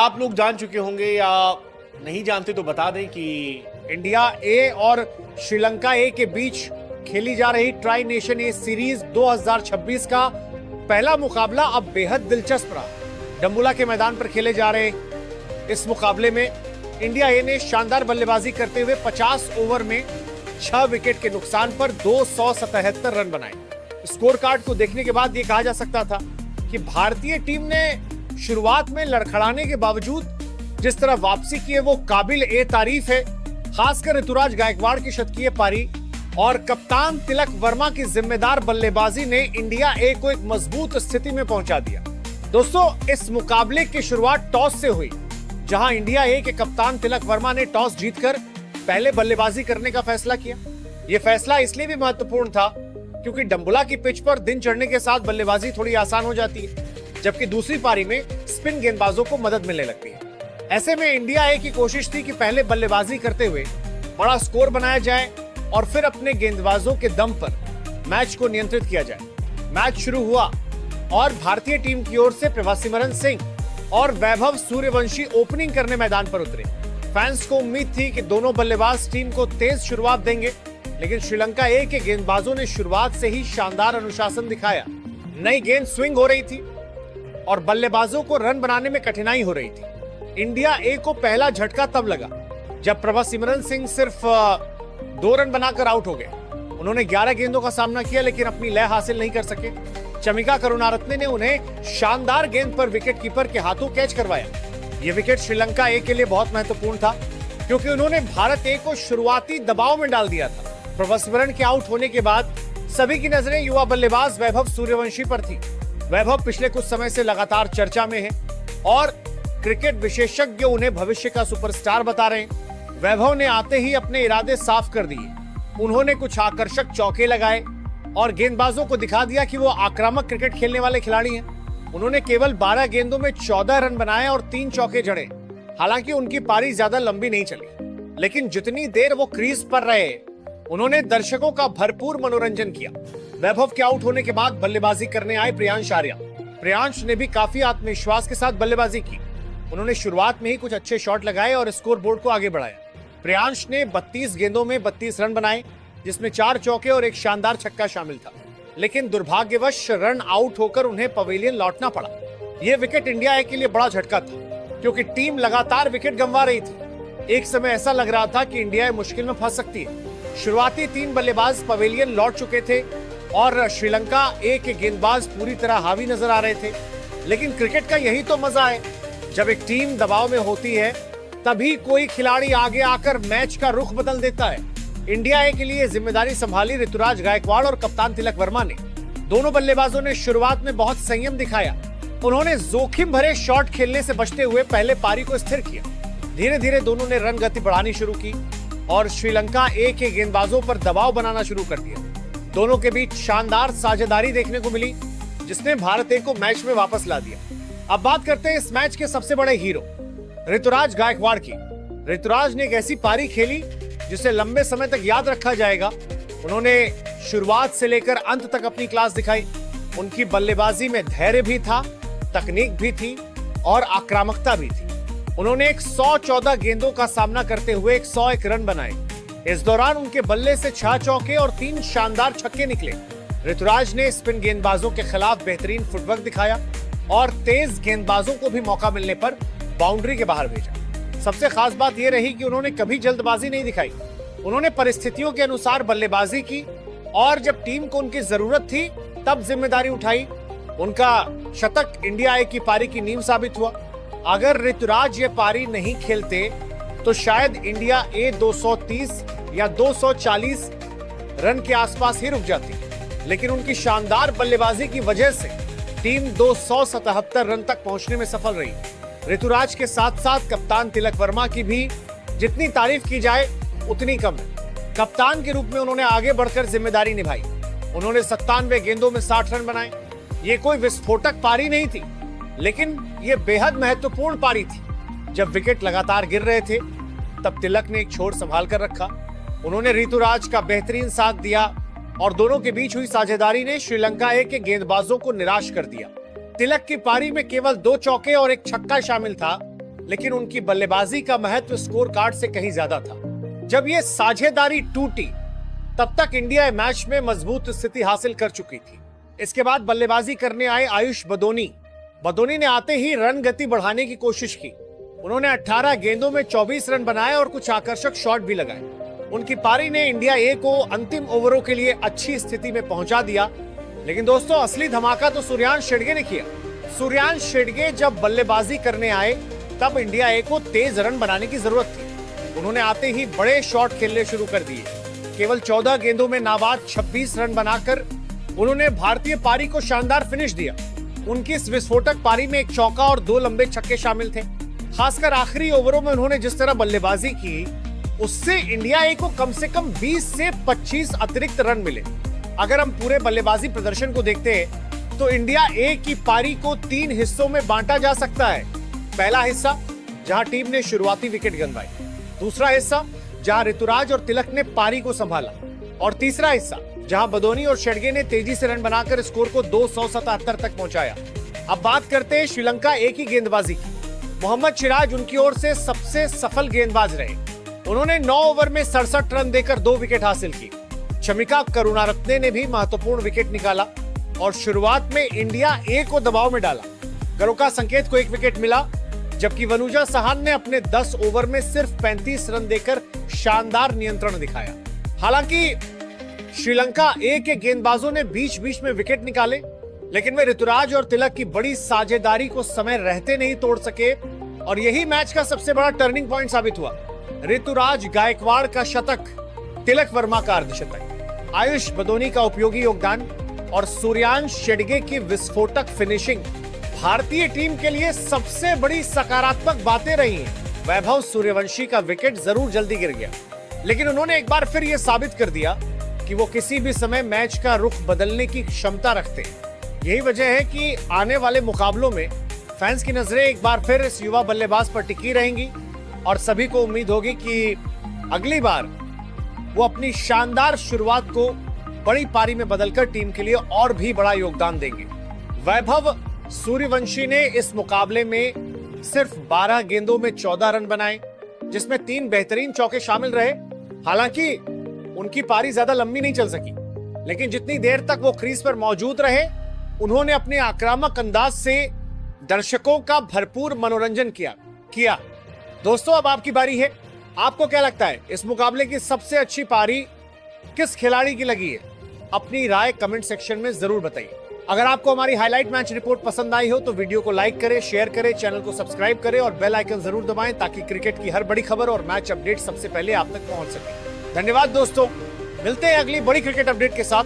आप लोग जान चुके होंगे या नहीं जानते तो बता दें कि इंडिया ए और श्रीलंका ए के बीच खेली जा रही ट्राई नेशन ए सीरीज 2026 का पहला मुकाबला अब बेहद दिलचस्प रहा। डम्बुला के मैदान पर खेले जा रहे इस मुकाबले में इंडिया ए ने शानदार बल्लेबाजी करते हुए 50 ओवर में 6 विकेट के नुकसान पर 277 रन बनाए। स्कोर कार्ड को देखने के बाद यह कहा जा सकता था कि भारतीय टीम ने शुरुआत में लड़खड़ाने के बावजूद जिस तरह वापसी की है वो काबिल ए तारीफ है। खासकर ऋतुराज गायकवाड़ की शतकीय पारी और कप्तान तिलक वर्मा की जिम्मेदार बल्लेबाजी ने इंडिया ए को एक मजबूत स्थिति में पहुंचा दिया। दोस्तों, इस मुकाबले की शुरुआत टॉस से हुई, जहां इंडिया ए के कप्तान तिलक वर्मा ने टॉस जीतकर पहले बल्लेबाजी करने का फैसला किया। यह फैसला इसलिए भी महत्वपूर्ण था क्योंकि डम्बुला की पिच पर दिन चढ़ने के साथ बल्लेबाजी थोड़ी आसान हो जाती है, जबकि दूसरी पारी में स्पिन गेंदबाजों को मदद मिलने लगती है। ऐसे में इंडिया ए की कोशिश थी कि पहले बल्लेबाजी करते हुए बड़ा स्कोर बनाया जाए और फिर अपने गेंदबाजों के दम पर मैच को नियंत्रित किया जाए। मैच शुरू हुआ और भारतीय टीम की ओर से प्रभासिमरन सिंह और वैभव सूर्यवंशी ओपनिंग करने मैदान पर उतरे। फैंस को उम्मीद थी कि दोनों बल्लेबाज टीम को तेज शुरुआत देंगे, लेकिन श्रीलंका ए के गेंदबाजों ने शुरुआत से ही शानदार अनुशासन दिखाया। नई गेंद स्विंग हो रही थी और बल्लेबाजों को रन बनाने में कठिनाई हो रही थी। इंडिया ए को पहला झटका तब लगा जब प्रभासिमरन सिंह सिर्फ 2 रन बनाकर आउट हो गए। उन्होंने 11 गेंदों का सामना किया लेकिन अपनी लय हासिल नहीं कर सके। चमिका करुणारत्ने ने उन्हें शानदार गेंद पर विकेट कीपर के हाथों कैच करवाया। यह विकेट श्रीलंका ए के लिए बहुत महत्वपूर्ण था क्योंकि उन्होंने भारत ए को शुरुआती दबाव में डाल दिया था। प्रभासिमरन के आउट होने के बाद सभी की नजरें युवा बल्लेबाज वैभव सूर्यवंशी पर थी। वैभव पिछले कुछ समय से लगातार चर्चा में है और क्रिकेट विशेषज्ञ उन्हें भविष्य का सुपरस्टार बता रहे हैं। वैभव ने आते ही अपने इरादे साफ कर दिए। उन्होंने कुछ आकर्षक चौके लगाए और गेंदबाजों को दिखा दिया कि वो आक्रामक क्रिकेट खेलने वाले खिलाड़ी हैं। उन्होंने केवल 12 गेंदों में 14 रन बनाए और 3 चौके जड़े। हालांकि उनकी पारी ज्यादा लंबी नहीं चली, लेकिन जितनी देर वो क्रीज पर रहे उन्होंने दर्शकों का भरपूर मनोरंजन किया। वैभव के आउट होने के बाद बल्लेबाजी करने आए प्रियांश आर्या। प्रियांश ने भी काफी आत्मविश्वास के साथ बल्लेबाजी की। उन्होंने शुरुआत में ही कुछ अच्छे शॉट लगाए और स्कोर बोर्ड को आगे बढ़ाया। प्रियांश ने 32 गेंदों में 32 रन बनाए, जिसमें 4 चौके और एक शानदार छक्का शामिल था। लेकिन दुर्भाग्यवश रन आउट होकर उन्हें पवेलियन लौटना पड़ा। यह विकेट इंडिया ए के लिए बड़ा झटका था क्योंकि टीम लगातार विकेट गंवा रही थी। एक समय ऐसा लग रहा था कि इंडिया ए मुश्किल में फंस सकती है। शुरुआती 3 बल्लेबाज पवेलियन लौट चुके थे और श्रीलंका ए के गेंदबाज पूरी तरह हावी नजर आ रहे थे। लेकिन क्रिकेट का यही तो मजा है, जब एक टीम दबाव में होती है तभी कोई खिलाड़ी आगे आकर मैच का रुख बदल देता है। इंडिया ए के लिए जिम्मेदारी संभाली ऋतुराज गायकवाड़ और कप्तान तिलक वर्मा ने। दोनों बल्लेबाजों ने शुरुआत में बहुत संयम दिखाया। उन्होंने जोखिम भरे शॉट खेलने से बचते हुए पहले पारी को स्थिर किया। धीरे धीरे दोनों ने रन गति बढ़ानी शुरू की और श्रीलंका ए के गेंदबाजों पर दबाव बनाना शुरू कर दिया। दोनों के बीच शानदार साझेदारी देखने को मिली, जिसने भारत ए को मैच में वापस ला दिया। अब बात करते हैं इस मैच के सबसे बड़े हीरो ऋतुराज गायकवाड़ की। ऋतुराज ने एक ऐसी पारी खेली जिसे लंबे समय तक याद रखा जाएगा। उन्होंने शुरुआत से लेकर अंत तक अपनी क्लास दिखाई। उनकी बल्लेबाजी में धैर्य भी था, तकनीक भी थी और आक्रामकता भी थी। उन्होंने 114 गेंदों का सामना करते हुए 101 रन बनाए। इस दौरान उनके बल्ले से 6 चौके और 3 शानदार छक्के निकले। ऋतुराज ने स्पिन गेंदबाजों के खिलाफ बेहतरीन फुटवर्क दिखाया और तेज गेंदबाजों को भी मौका मिलने पर बाउंड्री के बाहर भेजा। सबसे खास बात यह रही कि उन्होंने कभी जल्दबाजी नहीं दिखाई। उन्होंने परिस्थितियों के अनुसार बल्लेबाजी की और जब टीम को उनकी जरूरत थी तब जिम्मेदारी उठाई। उनका शतक इंडिया ए की पारी की नींव साबित हुआ। अगर ऋतुराज ये पारी नहीं खेलते तो शायद इंडिया ए 230 या 240 रन के आसपास ही रुक जाती, लेकिन उनकी शानदार बल्लेबाजी की वजह से टीम 277 रन तक पहुंचने में सफल रही। ऋतुराज के साथ साथ कप्तान तिलक वर्मा की भी जितनी तारीफ की जाए उतनी कम है। कप्तान के रूप में उन्होंने आगे बढ़कर जिम्मेदारी निभाई। उन्होंने 97 गेंदों में 60 रन बनाए। ये कोई विस्फोटक पारी नहीं थी, लेकिन ये बेहद महत्वपूर्ण पारी थी। जब विकेट लगातार गिर रहे थे तब तिलक ने एक छोर संभाल कर रखा। उन्होंने ऋतुराज का बेहतरीन साथ दिया और दोनों के बीच हुई साझेदारी ने श्रीलंका ए के गेंदबाजों को निराश कर दिया। तिलक की पारी में केवल 2 चौके और एक छक्का शामिल था, लेकिन उनकी बल्लेबाजी का महत्व स्कोर कार्ड से कहीं ज्यादा था। जब ये साझेदारी टूटी तब तक इंडिया मैच में मजबूत स्थिति हासिल कर चुकी थी। इसके बाद बल्लेबाजी करने आए आयुष बदोनी ने आते ही रन गति बढ़ाने की कोशिश की। उन्होंने 18 गेंदों में 24 रन बनाए और कुछ आकर्षक शॉट भी लगाए। उनकी पारी ने इंडिया ए को अंतिम ओवरों के लिए अच्छी स्थिति में पहुंचा दिया। लेकिन दोस्तों, असली धमाका तो सूर्यांश शेडगे ने किया। सूर्यांश शेडगे जब बल्लेबाजी करने आए तब इंडिया ए को तेज रन बनाने की जरूरत थी। उन्होंने आते ही बड़े शॉट खेलने शुरू कर दिए। केवल 14 गेंदों में नाबाद 26 रन बनाकर उन्होंने भारतीय पारी को शानदार फिनिश दिया। उनकी इस विस्फोटक पारी में एक चौका और 2 लंबे छक्के शामिल थे। खासकर आखिरी ओवरों में उन्होंने जिस तरह बल्लेबाजी की, उससे इंडिया ए को कम से कम 20 से 25 अतिरिक्त रन मिले। अगर हम पूरे बल्लेबाजी प्रदर्शन को देखते हैं तो इंडिया ए की पारी को 3 हिस्सों में बांटा जा सकता है। पहला हिस्सा जहां टीम ने शुरुआती विकेट गंवाई, दूसरा हिस्सा जहां ऋतुराज और तिलक ने पारी को संभाला, और तीसरा हिस्सा जहां बदोनी और शेडगे ने तेजी से रन बनाकर स्कोर को 277 तक पहुंचाया। अब बात करते हैं श्रीलंका ए की गेंदबाजी की। मोहम्मद सिराज उनकी ओर से सबसे सफल गेंदबाज रहे। उन्होंने 9 ओवर में 67 रन देकर 2 विकेट हासिल की। शमिका करुणारत्ने ने भी महत्वपूर्ण विकेट निकाला और शुरुआत में इंडिया ए को दबाव में डाला। गरुका संकेत को 1 विकेट मिला, जबकि वनुजा सहान ने अपने 10 ओवर में सिर्फ 35 रन देकर शानदार नियंत्रण दिखाया। हालांकि श्रीलंका ए के गेंदबाजों ने बीच बीच में विकेट निकाले, लेकिन वे ऋतुराज और तिलक की बड़ी साझेदारी को समय रहते नहीं तोड़ सके और यही मैच का सबसे बड़ा टर्निंग पॉइंट साबित हुआ। ऋतुराज गायकवाड़ का शतक, तिलक वर्मा का अर्धशतक, आयुष बदोनी का उपयोगी योगदान और सूर्यांश शेडगे की विस्फोटक फिनिशिंग भारतीय टीम के लिए सबसे बड़ी सकारात्मक बातें रही हैं। वैभव सूर्यवंशी का विकेट जरूर जल्दी गिर गया, लेकिन उन्होंने एक बार फिर यह साबित कर दिया कि वो किसी भी समय मैच का रुख बदलने की क्षमता रखते हैं। यही वजह है कि आने वाले मुकाबलों में फैंस की नजरें एक बार फिर इस युवा बल्लेबाज पर टिकी रहेंगी और सभी को उम्मीद होगी कि अगली बार वो अपनी शानदार शुरुआत को बड़ी पारी में बदलकर टीम के लिए और भी बड़ा योगदान देंगे। वैभव सूर्यवंशी ने इस मुकाबले में सिर्फ 12 गेंदों में 14 रन बनाए, जिसमें 3 बेहतरीन चौके शामिल रहे। हालांकि उनकी पारी ज्यादा लंबी नहीं चल सकी, लेकिन जितनी देर तक वो क्रीज पर मौजूद रहे, उन्होंने अपने आक्रामक अंदाज से दर्शकों का भरपूर मनोरंजन किया। दोस्तों, अब आपकी बारी है। आपको क्या लगता है, इस मुकाबले की सबसे अच्छी पारी किस खिलाड़ी की लगी है? अपनी राय कमेंट सेक्शन में जरूर बताइए। अगर आपको हमारी हाईलाइट मैच रिपोर्ट पसंद आई हो तो वीडियो को लाइक करें, शेयर करें, चैनल को सब्सक्राइब करें और बेल आइकन जरूर दबाएं ताकि क्रिकेट की हर बड़ी खबर और मैच अपडेट सबसे पहले आप तक पहुंच सके। धन्यवाद दोस्तों, मिलते हैं अगली बड़ी क्रिकेट अपडेट के साथ।